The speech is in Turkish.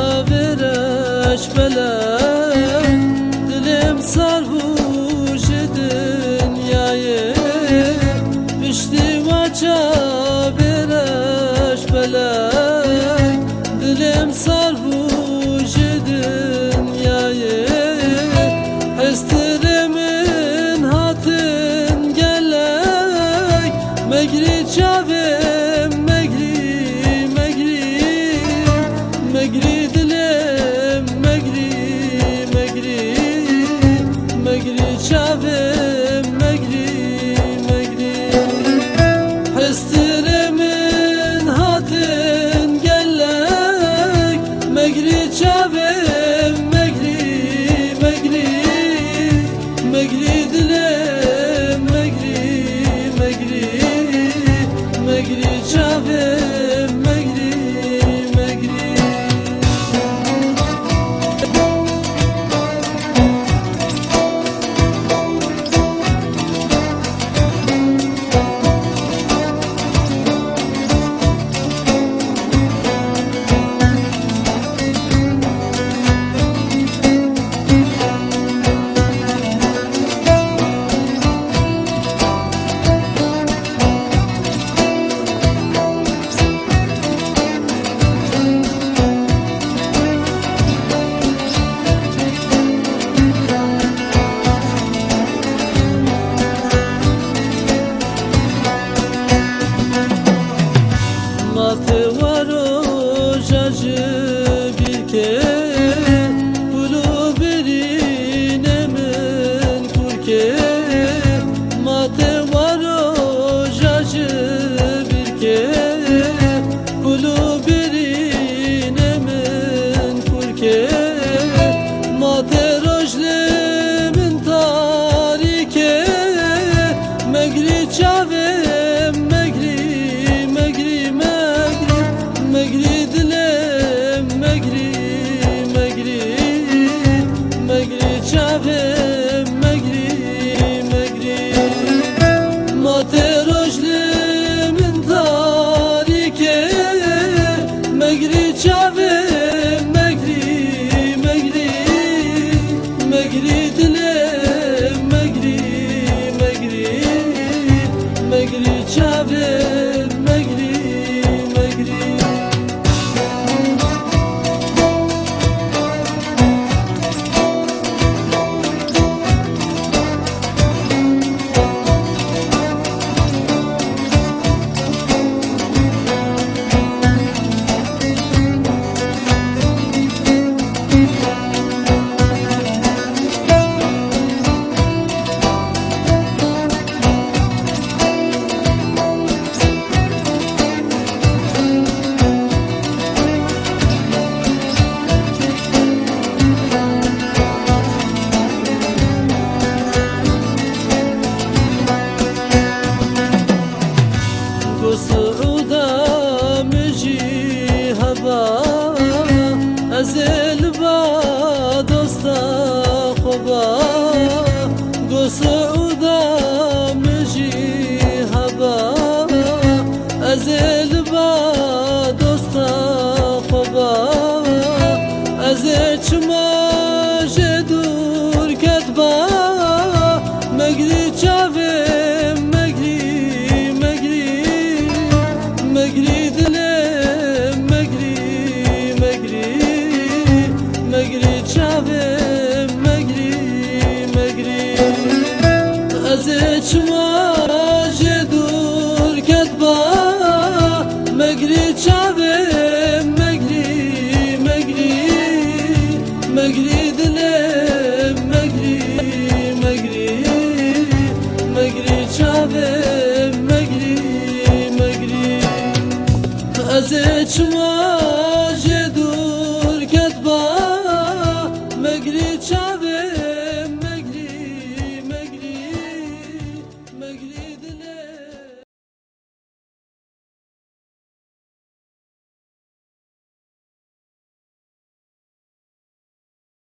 çavereş felek, dilim sarhoş dünyayı. Piştiva çavereş felek, dilim sarhoş dünyayı. Hestirimin hatın gelek, megri çavim megri megri megri dilim megri megri megri çavim megri megri. Hestirimin hatın gelek, megri çavim megri megri megri dilim megri megri megri çavim megri megri. Matı var o jacı bir ke, kulu birine min kurke. Matı var o jacı bir ke, kulu birine min kurke. Matı rojlimin tarike, megri çavim megri megri megri dilim megri megri megri çavim megri megri. Mate rojlimin tarike, megri çavim megri megri megri dilim megri megri megri çavim megri megri. Suuda müji hava, ezel ba dosta khoba. Go suuda müji hava, ezel ba dosta khoba. Ezel çma jedur ketba, megri çavim megri megri megri dilim megri megri megri çavim megri megri. Eze çma jedur ketba, megri çavim megri çavim مگری مگری از چما